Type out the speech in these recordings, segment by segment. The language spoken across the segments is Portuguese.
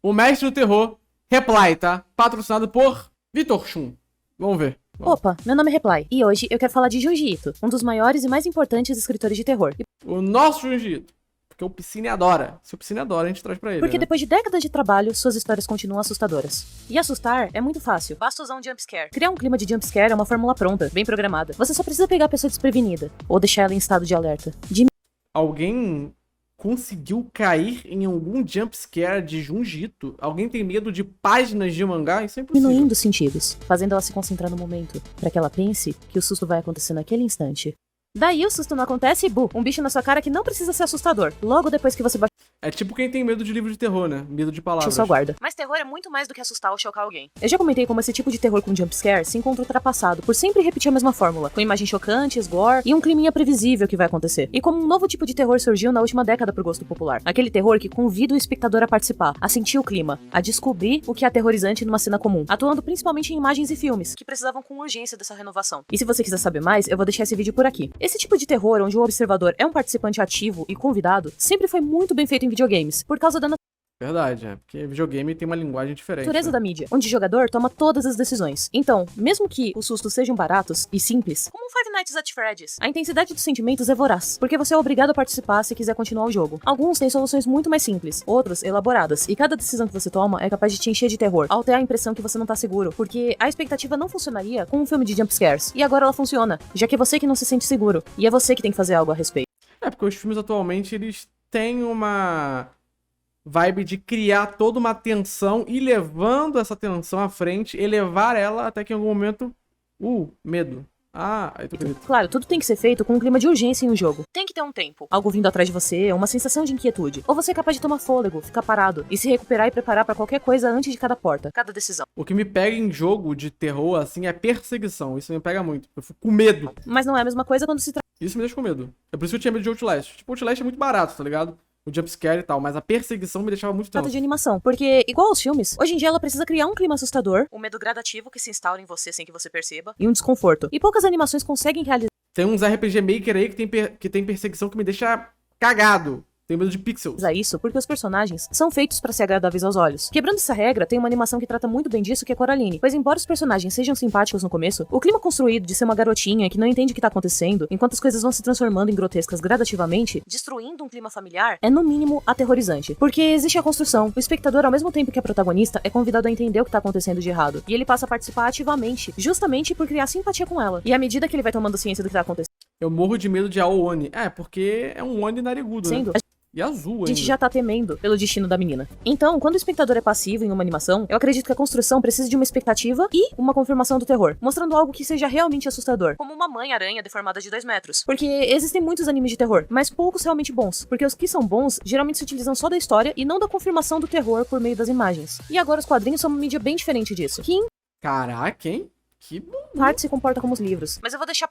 O Mestre do Terror, Reply, tá? Patrocinado por Vitor Chum. Vamos ver. Opa, meu nome é Reply, e hoje eu quero falar de Junji Ito, um dos maiores e mais importantes escritores de terror. O nosso Junji Ito. Porque o Piscine adora. Se o Piscine adora, a gente traz pra ele. Porque né? depois de décadas de trabalho, suas histórias continuam assustadoras. E assustar é muito fácil, basta usar um jumpscare. Criar um clima de jumpscare é uma fórmula pronta, bem programada. Você só precisa pegar a pessoa desprevenida, ou deixar ela em estado de alerta. Alguém conseguiu cair em algum jumpscare de Junji Ito? Alguém tem medo de páginas de mangá? Isso é impossível. Diminuindo os sentidos, fazendo ela se concentrar no momento, para que ela pense que o susto vai acontecer naquele instante. Daí o susto não acontece e um bicho na sua cara que não precisa ser assustador, logo depois que você baixa É tipo quem tem medo de livro de terror, né? Medo de palavras. sua guarda. Mas terror é muito mais do que assustar ou chocar alguém. Eu já comentei como esse tipo de terror com jumpscare se encontra ultrapassado por sempre repetir a mesma fórmula, com imagens chocantes, gore e um climinha previsível que vai acontecer. E como um novo tipo de terror surgiu na última década por gosto popular. Aquele terror que convida o espectador a participar, a sentir o clima, a descobrir o que é aterrorizante numa cena comum, atuando principalmente em imagens e filmes, que precisavam com urgência dessa renovação. E se você quiser saber mais, eu vou deixar esse vídeo por aqui. Esse tipo de terror, onde o observador é um participante ativo e convidado, sempre foi muito bem feito em videogames, por causa da Verdade, é. Porque videogame tem uma linguagem diferente. natureza né? da mídia, onde o jogador toma todas as decisões. Então, mesmo que os sustos sejam baratos e simples, como um Five Nights at Freddy's, a intensidade dos sentimentos é voraz, porque você é obrigado a participar se quiser continuar o jogo. Alguns têm soluções muito mais simples, outros elaboradas, e cada decisão que você toma é capaz de te encher de terror, ao ter a impressão que você não tá seguro, porque a expectativa não funcionaria com um filme de jumpscares, e agora ela funciona, já que é você que não se sente seguro, e é você que tem que fazer algo a respeito. É, porque os filmes atualmente, eles têm uma vibe de criar toda uma tensão e levando essa tensão à frente, elevar ela até que em algum momento, medo. Aí tu acredita. Claro, tudo tem que ser feito com um clima de urgência em um jogo. Tem que ter um tempo. Algo vindo atrás de você, uma sensação de inquietude. Ou você é capaz de tomar fôlego, ficar parado e se recuperar e preparar pra qualquer coisa antes de cada porta, cada decisão. O que me pega em jogo de terror, assim, é perseguição. Isso me pega muito. Eu fico com medo. Mas não é a mesma coisa quando se Isso me deixa com medo. É por isso que eu tinha medo de Outlast. Tipo, Outlast é muito barato, tá ligado? O jumpscare e tal, mas a perseguição me deixava muito trata tenso. de animação. Porque, igual aos filmes, hoje em dia ela precisa criar um clima assustador, um medo gradativo que se instaura em você sem que você perceba, e um desconforto. E poucas animações conseguem realizar Tem uns RPG Maker aí que tem perseguição que me deixa cagado. Tenho medo de pixels. isso porque os personagens são feitos pra ser agradáveis aos olhos. Quebrando essa regra, tem uma animação que trata muito bem disso, que é Coraline. Pois embora os personagens sejam simpáticos no começo, o clima construído de ser uma garotinha que não entende o que tá acontecendo, enquanto as coisas vão se transformando em grotescas gradativamente, destruindo um clima familiar, é no mínimo aterrorizante. Porque existe a construção. O espectador, ao mesmo tempo que é protagonista, é convidado a entender o que tá acontecendo de errado. E ele passa a participar ativamente, justamente por criar simpatia com ela. E à medida que ele vai tomando ciência do que tá acontecendo, Eu morro de medo de Aooni. porque é um Oni narigudo, né? E azul, a gente ainda. já tá temendo pelo destino da menina. Então, quando o espectador é passivo em uma animação, eu acredito que a construção precisa de uma expectativa e uma confirmação do terror, mostrando algo que seja realmente assustador, como uma mãe-aranha deformada de 2 metros. Porque existem muitos animes de terror, mas poucos realmente bons, porque os que são bons geralmente se utilizam só da história e não da confirmação do terror por meio das imagens. E agora os quadrinhos são uma mídia bem diferente disso, que em Caraca, hein? Que bom. parte se comporta como os livros. Mas eu vou deixar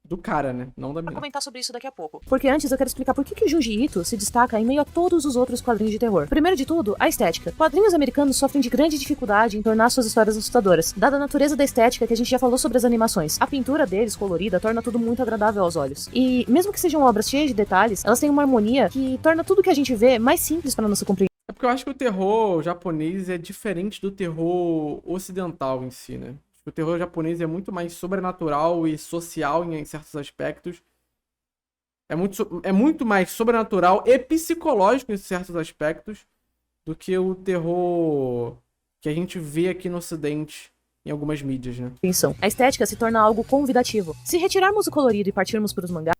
Do cara, né? Não da pra mina. comentar sobre isso daqui a pouco. Porque antes eu quero explicar por que o Junji Ito se destaca em meio a todos os outros quadrinhos de terror. Primeiro de tudo, a estética. Quadrinhos americanos sofrem de grande dificuldade em tornar suas histórias assustadoras, dada a natureza da estética que a gente já falou sobre as animações. A pintura deles, colorida, torna tudo muito agradável aos olhos. E mesmo que sejam obras cheias de detalhes, elas têm uma harmonia que torna tudo que a gente vê mais simples para nossa compreensão. É porque eu acho que o terror japonês é diferente do terror ocidental em si, né? O terror japonês é muito mais sobrenatural e social em certos aspectos. É muito mais sobrenatural e psicológico em certos aspectos do que o terror que a gente vê aqui no Ocidente em algumas mídias, né? A estética se torna algo convidativo. Se retirarmos o colorido e partirmos para os mangás,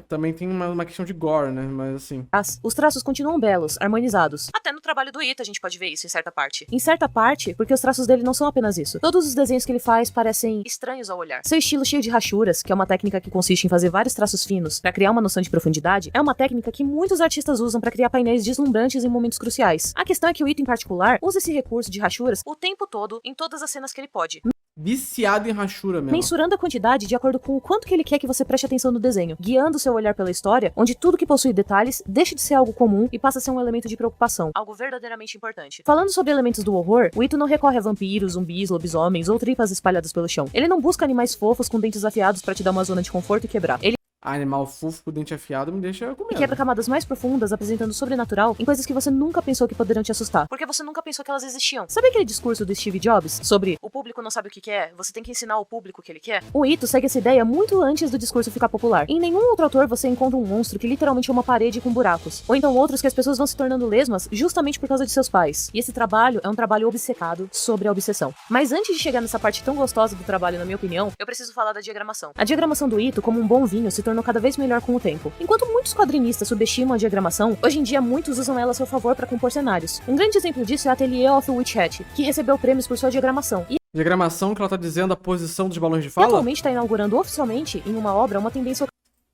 Também tem uma questão de gore, né? Mas assim... os traços continuam belos, harmonizados. Até no trabalho do Ito a gente pode ver isso em certa parte. Em certa parte, porque os traços dele não são apenas isso. Todos os desenhos que ele faz parecem estranhos ao olhar. Seu estilo cheio de rachuras, que é uma técnica que consiste em fazer vários traços finos para criar uma noção de profundidade, é uma técnica que muitos artistas usam para criar painéis deslumbrantes em momentos cruciais. A questão é que o Ito em particular usa esse recurso de rachuras o tempo todo em todas as cenas que ele pode. Viciado em rachura mesmo. Mensurando a quantidade de acordo com o quanto que ele quer que você preste atenção no desenho, guiando seu olhar pela história, onde tudo que possui detalhes deixa de ser algo comum e passa a ser um elemento de preocupação, algo verdadeiramente importante. Falando sobre elementos do horror, o Ito não recorre a vampiros, zumbis, lobisomens ou tripas espalhadas pelo chão. Ele não busca animais fofos com dentes afiados para te dar uma zona de conforto e quebrar. Ele animal fofo com dente afiado me deixa com E medo. quebra camadas mais profundas, apresentando o sobrenatural em coisas que você nunca pensou que poderiam te assustar. Porque você nunca pensou que elas existiam. Sabe aquele discurso do Steve Jobs sobre o público não sabe o que quer, você tem que ensinar ao público o que ele quer? O Ito segue essa ideia muito antes do discurso ficar popular. Em nenhum outro autor você encontra um monstro que literalmente é uma parede com buracos. Ou então outros que as pessoas vão se tornando lesmas justamente por causa de seus pais. E esse trabalho é um trabalho obcecado sobre a obsessão. Mas antes de chegar nessa parte tão gostosa do trabalho, na minha opinião, eu preciso falar da diagramação. A diagramação do Ito, como um bom vinho, se tornou cada vez melhor com o tempo. Enquanto muitos quadrinistas subestimam a diagramação, hoje em dia muitos usam ela a seu favor para compor cenários. Um grande exemplo disso é a Atelier of Witch Hat, que recebeu prêmios por sua diagramação. E Diagramação que ela tá dizendo a posição dos balões de fala? atualmente está inaugurando oficialmente em uma obra uma tendência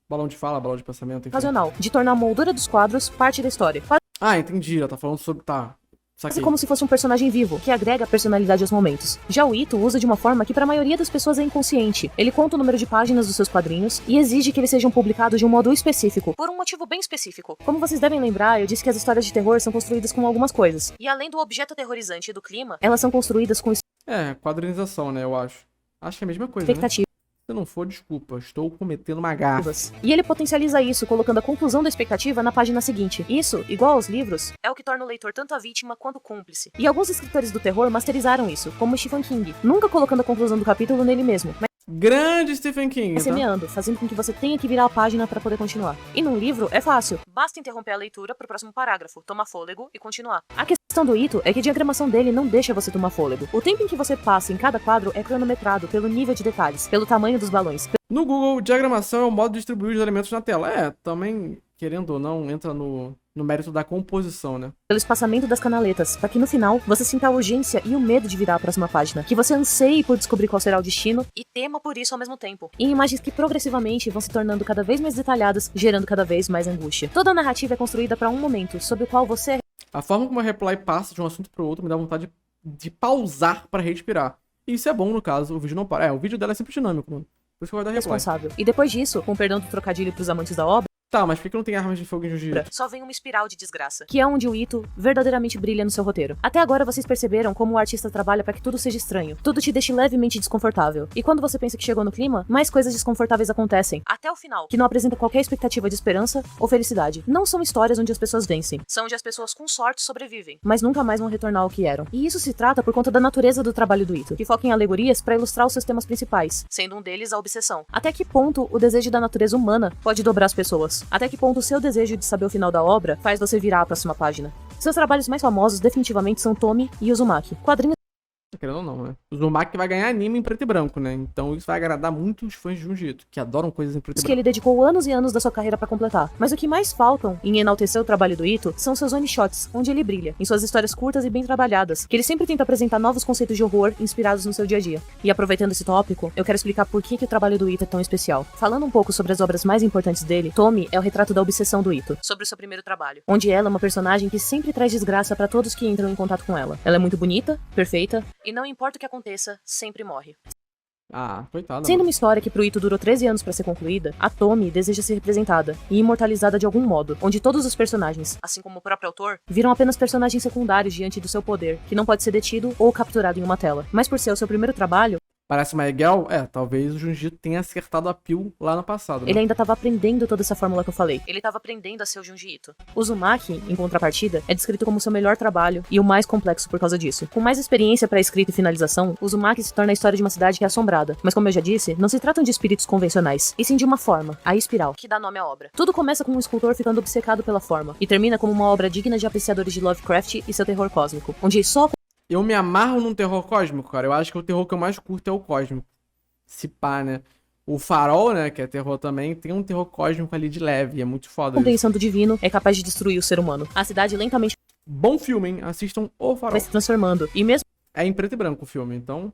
Balão de fala, balão de pensamento, enfim. ocasional de tornar a moldura dos quadros parte da história. Ah, entendi. Ela tá falando sobre... Tá. Quase Saquei. como se fosse um personagem vivo, que agrega personalidade aos momentos. Já o Ito usa de uma forma que para a maioria das pessoas é inconsciente. Ele conta o número de páginas dos seus quadrinhos e exige que eles sejam publicados de um modo específico. Por um motivo bem específico. Como vocês devem lembrar, eu disse que as histórias de terror são construídas com algumas coisas. E além do objeto aterrorizante e do clima, elas são construídas com Quadrinização, né, eu acho. Acho que é a mesma coisa, né? expectativas. Se não for, desculpa. Estou cometendo uma gafe. E ele potencializa isso, colocando a conclusão da expectativa na página seguinte. Isso, igual aos livros, é o que torna o leitor tanto a vítima quanto o cúmplice. E alguns escritores do terror masterizaram isso, como Stephen King, nunca colocando a conclusão do capítulo nele mesmo, mas Grande Stephen King, tá? semeando, fazendo com que você tenha que virar a página para poder continuar. E num livro é fácil. Basta interromper a leitura pro próximo parágrafo, tomar fôlego e continuar. A questão do Ito é que a diagramação dele não deixa você tomar fôlego. O tempo em que você passa em cada quadro é cronometrado pelo nível de detalhes, pelo tamanho dos balões. No Google, diagramação é o modo de distribuir os elementos na tela. Também, querendo ou não, entra no mérito da composição, né? Pelo espaçamento das canaletas, para que no final você sinta a urgência e o medo de virar a próxima página, que você anseie por descobrir qual será o destino e tema por isso ao mesmo tempo. Em imagens que progressivamente vão se tornando cada vez mais detalhadas, gerando cada vez mais angústia. Toda a narrativa é construída para um momento, sobre o qual você A forma como a Reply passa de um assunto pro outro me dá vontade de pausar pra respirar. E isso é bom, no caso, o vídeo não para. O vídeo dela é sempre dinâmico, mano. Por isso que eu vou dar é Reply. responsável. E depois disso, com perdão do trocadilho pros amantes da obra, Tá, mas por que não tem armas de fogo em Jiu-Jitsu? só vem uma espiral de desgraça, que é onde o Ito verdadeiramente brilha no seu roteiro. Até agora vocês perceberam como o artista trabalha para que tudo seja estranho, tudo te deixe levemente desconfortável. E quando você pensa que chegou no clima, mais coisas desconfortáveis acontecem. Até o final, que não apresenta qualquer expectativa de esperança ou felicidade. Não são histórias onde as pessoas vencem, são onde as pessoas com sorte sobrevivem, mas nunca mais vão retornar ao que eram. E isso se trata por conta da natureza do trabalho do Ito, que foca em alegorias para ilustrar os seus temas principais, sendo um deles a obsessão. Até que ponto o desejo da natureza humana pode dobrar as pessoas? Até que ponto o seu desejo de saber o final da obra faz você virar a próxima página? Seus trabalhos mais famosos definitivamente são Tommy e Uzumaki, quadrinhos Querendo ou não, né? O Uzumaki vai ganhar anime em preto e branco, né? Então isso vai agradar muito os fãs de Jiu-Jitsu, que adoram coisas em preto e que branco. ele dedicou anos e anos da sua carreira para completar. Mas o que mais faltam em enaltecer o trabalho do Ito são seus one-shots, onde ele brilha, em suas histórias curtas e bem trabalhadas, que ele sempre tenta apresentar novos conceitos de horror inspirados no seu dia a dia. E aproveitando esse tópico, eu quero explicar por que o trabalho do Ito é tão especial. Falando um pouco sobre as obras mais importantes dele, Tommy é o retrato da obsessão do Ito, sobre o seu primeiro trabalho, onde ela é uma personagem que sempre traz desgraça para todos que entram em contato com ela. Ela é muito bonita, perfeita, e não importa o que aconteça, sempre morre. Ah, coitada. Sendo mano. uma história que pro Ito durou 13 anos pra ser concluída, a Tommy deseja ser representada e imortalizada de algum modo, onde todos os personagens, assim como o próprio autor, viram apenas personagens secundários diante do seu poder, que não pode ser detido ou capturado em uma tela. Mas por ser o seu primeiro trabalho, Parece mais legal? Talvez o Junjito tenha acertado a Peel lá no passado, né? ele ainda estava aprendendo toda essa fórmula que eu falei. Ele estava aprendendo a ser o Junji Ito. O Uzumaki, em contrapartida, é descrito como seu melhor trabalho e o mais complexo por causa disso. Com mais experiência para escrita e finalização, o Uzumaki se torna a história de uma cidade que é assombrada. Mas como eu já disse, não se tratam de espíritos convencionais, e sim de uma forma, a espiral, que dá nome à obra. Tudo começa com um escultor ficando obcecado pela forma, e termina como uma obra digna de apreciadores de Lovecraft e seu terror cósmico, onde só Eu me amarro num terror cósmico, cara. Eu acho que o terror que eu mais curto é o cósmico. Se pá, né? O Farol, né, que é terror também, tem um terror cósmico ali de leve, é muito foda isso. compreensão do divino é capaz de destruir o ser humano. A cidade lentamente Bom filme, hein? Assistam O Farol. vai se transformando, e mesmo É em preto e branco o filme, então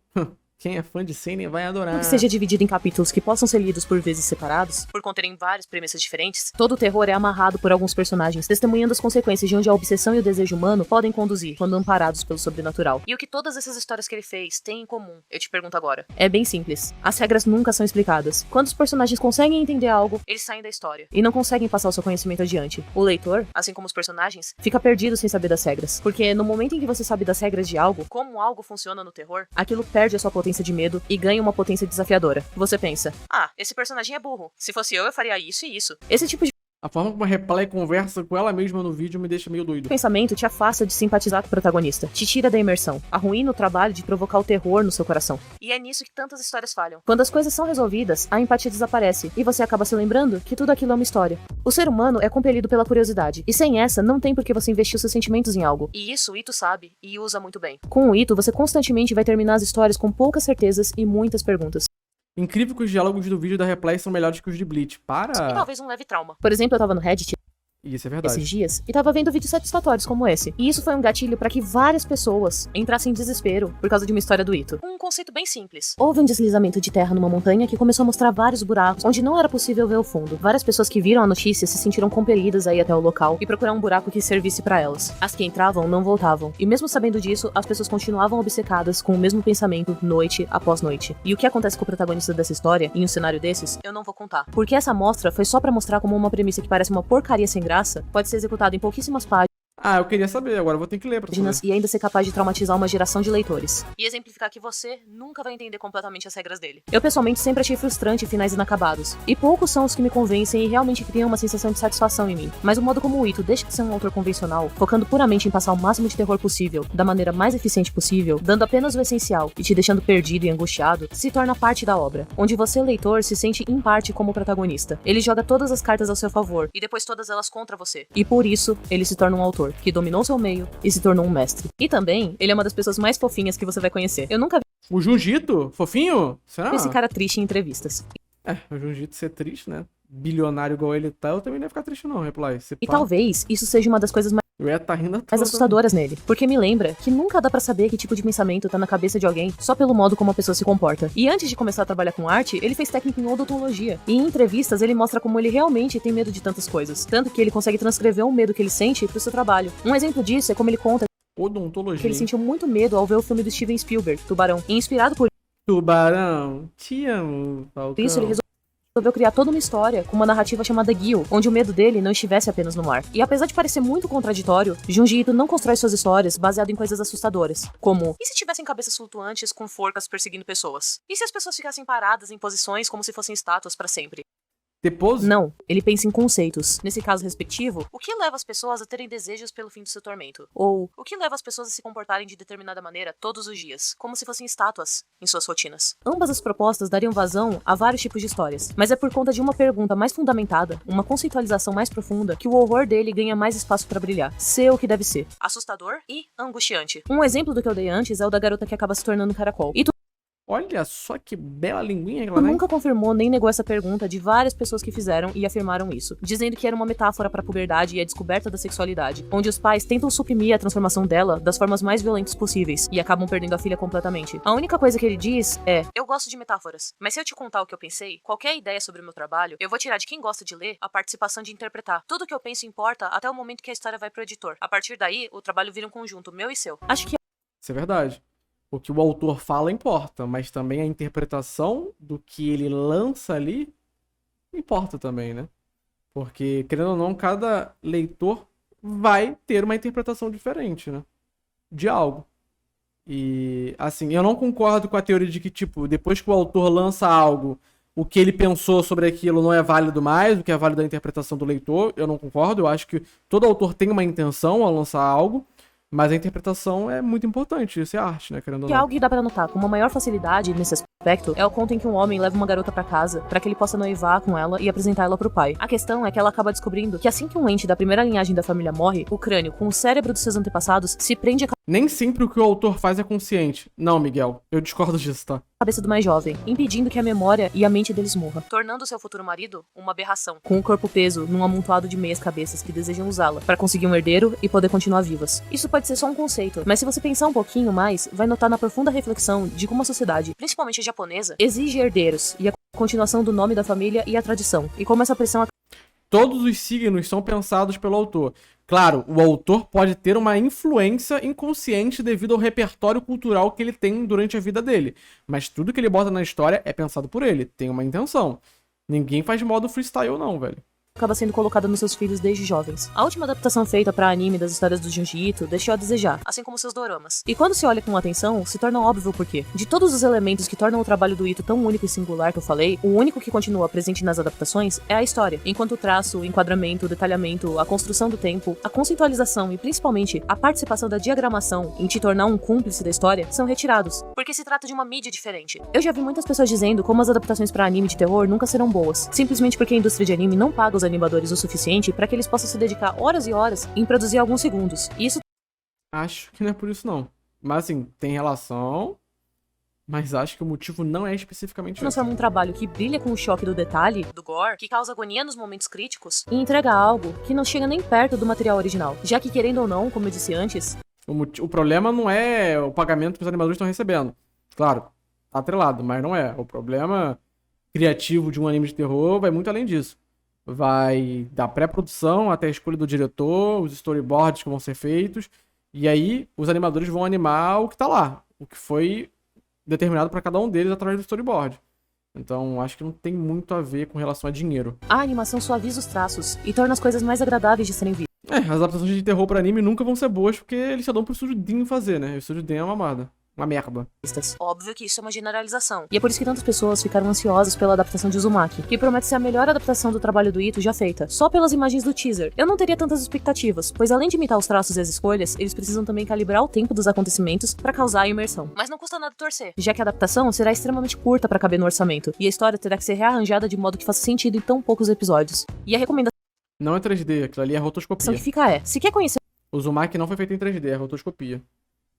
quem é fã de Seinen vai adorar. que seja dividido em capítulos que possam ser lidos por vezes separados, por conterem várias premissas diferentes, todo o terror é amarrado por alguns personagens, testemunhando as consequências de onde a obsessão e o desejo humano podem conduzir, quando amparados pelo sobrenatural. E o que todas essas histórias que ele fez têm em comum, eu te pergunto agora? É bem simples. As regras nunca são explicadas. Quando os personagens conseguem entender algo, eles saem da história, e não conseguem passar o seu conhecimento adiante. O leitor, assim como os personagens, fica perdido sem saber das regras. Porque no momento em que você sabe das regras de algo, como algo funciona no terror, aquilo perde a sua potência potência de medo e ganha uma potência desafiadora. Você pensa, esse personagem é burro. Se fosse eu faria isso e isso. Esse tipo de A forma como a Reply conversa com ela mesma no vídeo me deixa meio doido. pensamento te afasta de simpatizar com o protagonista, te tira da imersão, arruína o trabalho de provocar o terror no seu coração. E é nisso que tantas histórias falham. Quando as coisas são resolvidas, a empatia desaparece e você acaba se lembrando que tudo aquilo é uma história. O ser humano é compelido pela curiosidade, e sem essa não tem por que você investir seus sentimentos em algo. E isso o Ito sabe e usa muito bem. Com o Ito, você constantemente vai terminar as histórias com poucas certezas e muitas perguntas. Incrível que os diálogos do vídeo da Reply são melhores que os de Bleach. Para! E talvez um leve trauma. Por exemplo, eu tava no Reddit Isso é verdade. esses dias e tava vendo vídeos satisfatórios como esse. E isso foi um gatilho pra que várias pessoas entrassem em desespero por causa de uma história do Ito. Um conceito bem simples. Houve um deslizamento de terra numa montanha que começou a mostrar vários buracos onde não era possível ver o fundo. Várias pessoas que viram a notícia se sentiram compelidas a ir até o local e procurar um buraco que servisse pra elas. As que entravam não voltavam. E mesmo sabendo disso, as pessoas continuavam obcecadas com o mesmo pensamento noite após noite. E o que acontece com o protagonista dessa história, em um cenário desses, eu não vou contar. Porque essa amostra foi só pra mostrar como uma premissa que parece uma porcaria sem graça pode ser executado em pouquíssimas páginas Eu queria saber, agora eu vou ter que ler pra saber. e ainda ser capaz de traumatizar uma geração de leitores. E exemplificar que você nunca vai entender completamente as regras dele. Eu pessoalmente sempre achei frustrante finais inacabados. E poucos são os que me convencem e realmente criam uma sensação de satisfação em mim. Mas o modo como o Ito deixa de ser um autor convencional, focando puramente em passar o máximo de terror possível, da maneira mais eficiente possível, dando apenas o essencial e te deixando perdido e angustiado, se torna parte da obra, onde você, leitor, se sente em parte como protagonista. Ele joga todas as cartas ao seu favor, e depois todas elas contra você. E por isso, ele se torna um autor, que dominou seu meio e se tornou um mestre. E também, ele é uma das pessoas mais fofinhas que você vai conhecer. Eu nunca vi O Junjito? Fofinho? Será? esse cara triste em entrevistas. O Junjito ser triste, né? Bilionário igual ele tá, eu também não ia ficar triste não, Reply. E talvez isso seja uma das coisas Eu ia estar rindo à toa mais assustadoras nele, porque me lembra que nunca dá pra saber que tipo de pensamento tá na cabeça de alguém só pelo modo como a pessoa se comporta. E antes de começar a trabalhar com arte, ele fez técnico em odontologia. E em entrevistas ele mostra como ele realmente tem medo de tantas coisas, tanto que ele consegue transcrever o medo que ele sente pro seu trabalho. Um exemplo disso é como ele conta Odontologia. que ele sentiu muito medo ao ver o filme do Steven Spielberg, Tubarão, e inspirado por Tubarão, te amo, Falcão. isso ele resolveu criar toda uma história com uma narrativa chamada Gil, onde o medo dele não estivesse apenas no mar. E apesar de parecer muito contraditório, Junji Ito não constrói suas histórias baseado em coisas assustadoras, como e se tivessem cabeças flutuantes com forcas perseguindo pessoas? E se as pessoas ficassem paradas em posições como se fossem estátuas para sempre? Depois? Não, ele pensa em conceitos. Nesse caso respectivo, o que leva as pessoas a terem desejos pelo fim do seu tormento? Ou o que leva as pessoas a se comportarem de determinada maneira todos os dias, como se fossem estátuas em suas rotinas? Ambas as propostas dariam vazão a vários tipos de histórias, mas é por conta de uma pergunta mais fundamentada, uma conceitualização mais profunda, que o horror dele ganha mais espaço para brilhar. Ser o que deve ser. Assustador e angustiante. Um exemplo do que eu dei antes é o da garota que acaba se tornando um caracol. E Olha só que bela linguinha que ela tu tem. nunca confirmou nem negou essa pergunta de várias pessoas que fizeram e afirmaram isso, dizendo que era uma metáfora para a puberdade e a descoberta da sexualidade, onde os pais tentam suprimir a transformação dela das formas mais violentas possíveis e acabam perdendo a filha completamente. A única coisa que ele diz é: eu gosto de metáforas, mas se eu te contar o que eu pensei, qualquer ideia sobre o meu trabalho, eu vou tirar de quem gosta de ler a participação de interpretar. Tudo que eu penso importa até o momento que a história vai pro editor. A partir daí, o trabalho vira um conjunto meu e seu. Acho que Isso é verdade. O que o autor fala importa, mas também a interpretação do que ele lança ali importa também, né? Porque, querendo ou não, cada leitor vai ter uma interpretação diferente, né? De algo. E, assim, eu não concordo com a teoria de que, tipo, depois que o autor lança algo, o que ele pensou sobre aquilo não é válido mais, o que é válido é a interpretação do leitor. Eu não concordo, eu acho que todo autor tem uma intenção ao lançar algo. Mas a interpretação é muito importante, isso é arte, né, querendo ou que não. algo que dá pra notar com uma maior facilidade nesse aspecto é o conto em que um homem leva uma garota pra casa pra que ele possa noivar com ela e apresentar ela pro pai. A questão é que ela acaba descobrindo que assim que um ente da primeira linhagem da família morre, o crânio com o cérebro dos seus antepassados se prende à Nem sempre o que o autor faz é consciente. Não, Miguel, eu discordo disso, tá? cabeça do mais jovem, impedindo que a memória e a mente deles morra, tornando seu futuro marido uma aberração, com o corpo preso num amontoado de meias cabeças que desejam usá-la pra conseguir um herdeiro e poder continuar vivas. Isso pode ser só um conceito, mas se você pensar um pouquinho mais, vai notar na profunda reflexão de como a sociedade, principalmente a japonesa, exige herdeiros e a continuação do nome da família e a tradição, e como essa pressão Todos os signos são pensados pelo autor. Claro, o autor pode ter uma influência inconsciente devido ao repertório cultural que ele tem durante a vida dele. Mas tudo que ele bota na história é pensado por ele, tem uma intenção. Ninguém faz modo freestyle não, velho. acaba sendo colocada nos seus filhos desde jovens. A última adaptação feita para anime das histórias do Junji Ito deixou a desejar, assim como seus doramas. E quando se olha com atenção, se torna óbvio o porquê. De todos os elementos que tornam o trabalho do Ito tão único e singular que eu falei, o único que continua presente nas adaptações é a história, enquanto o traço, o enquadramento, o detalhamento, a construção do tempo, a conceitualização e principalmente a participação da diagramação em te tornar um cúmplice da história são retirados, porque se trata de uma mídia diferente. Eu já vi muitas pessoas dizendo como as adaptações para anime de terror nunca serão boas, simplesmente porque a indústria de anime não paga os animadores o suficiente para que eles possam se dedicar horas e horas em produzir alguns segundos. E isso Acho que não é por isso, não. Mas, assim, tem relação, mas acho que o motivo não é especificamente esse. transforma um trabalho que brilha com o choque do detalhe, do gore, que causa agonia nos momentos críticos, e entrega algo que não chega nem perto do material original. Já que, querendo ou não, como eu disse antes, O problema não é o pagamento que os animadores estão recebendo. Claro, tá atrelado, mas não é. O problema criativo de um anime de terror vai muito além disso. Vai da pré-produção até a escolha do diretor, os storyboards que vão ser feitos. E aí, os animadores vão animar o que tá lá. O que foi determinado para cada um deles através do storyboard. Então, acho que não tem muito a ver com relação a dinheiro. a animação suaviza os traços e torna as coisas mais agradáveis de serem vistas. As adaptações de terror pra anime nunca vão ser boas porque eles só dão pro Estúdio Dean fazer, né? O Estúdio Dean é uma merda. Uma merda. Óbvio que isso é uma generalização. E é por isso que tantas pessoas ficaram ansiosas pela adaptação de Uzumaki, que promete ser a melhor adaptação do trabalho do Ito já feita, só pelas imagens do teaser. Eu não teria tantas expectativas, pois além de imitar os traços e as escolhas, eles precisam também calibrar o tempo dos acontecimentos pra causar a imersão. Mas não custa nada torcer, já que a adaptação será extremamente curta pra caber no orçamento, e a história terá que ser rearranjada de modo que faça sentido em tão poucos episódios. E a recomendação Não é 3D, aquilo ali é rotoscopia. que fica é, se quer conhecer O Uzumaki não foi feito em 3D, é rotoscopia.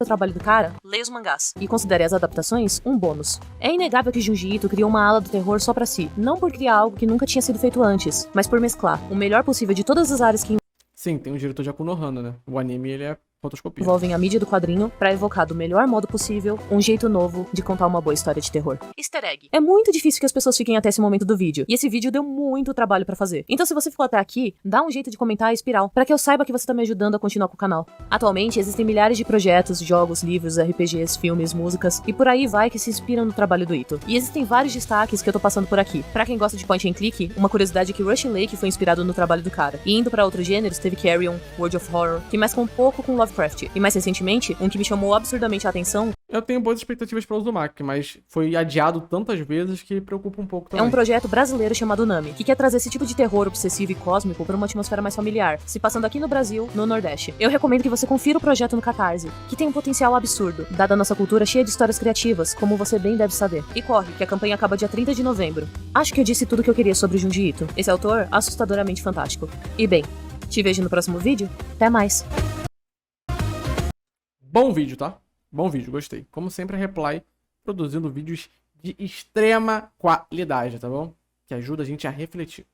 o trabalho do cara, leia os mangás e considere as adaptações um bônus. É inegável que Junji Ito criou uma ala do terror só pra si, não por criar algo que nunca tinha sido feito antes, mas por mesclar o melhor possível de todas as áreas que Sim, tem um diretor de Akuno Hana, né? O anime, ele é rotoscopia. envolvem a mídia do quadrinho pra evocar do melhor modo possível um jeito novo de contar uma boa história de terror. Easter egg. É muito difícil que as pessoas fiquem até esse momento do vídeo, e esse vídeo deu muito trabalho pra fazer. Então se você ficou até aqui, dá um jeito de comentar a espiral, pra que eu saiba que você tá me ajudando a continuar com o canal. Atualmente existem milhares de projetos, jogos, livros, RPGs, filmes, músicas, e por aí vai que se inspiram no trabalho do Ito. E existem vários destaques que eu tô passando por aqui. Pra quem gosta de point and click, uma curiosidade é que Rushing Lake foi inspirado no trabalho do cara. E indo pra outros gêneros, teve Carrion, World of Horror, que mescla um pouco com Lovecraft. E mais recentemente, um que me chamou absurdamente a atenção Eu tenho boas expectativas para o Uzumaki, mas foi adiado tantas vezes que preocupa um pouco é também. um projeto brasileiro chamado Nami, que quer trazer esse tipo de terror obsessivo e cósmico para uma atmosfera mais familiar, se passando aqui no Brasil, no Nordeste. Eu recomendo que você confira o projeto no Catarse, que tem um potencial absurdo, dada a nossa cultura cheia de histórias criativas, como você bem deve saber. E corre, que a campanha acaba dia 30 de novembro. Acho que eu disse tudo o que eu queria sobre Junji Ito. Esse autor, assustadoramente fantástico. E bem, te vejo no próximo vídeo. Até mais! Bom vídeo, tá? Bom vídeo, gostei. Como sempre, a Reply produzindo vídeos de extrema qualidade, tá bom? Que ajuda a gente a refletir.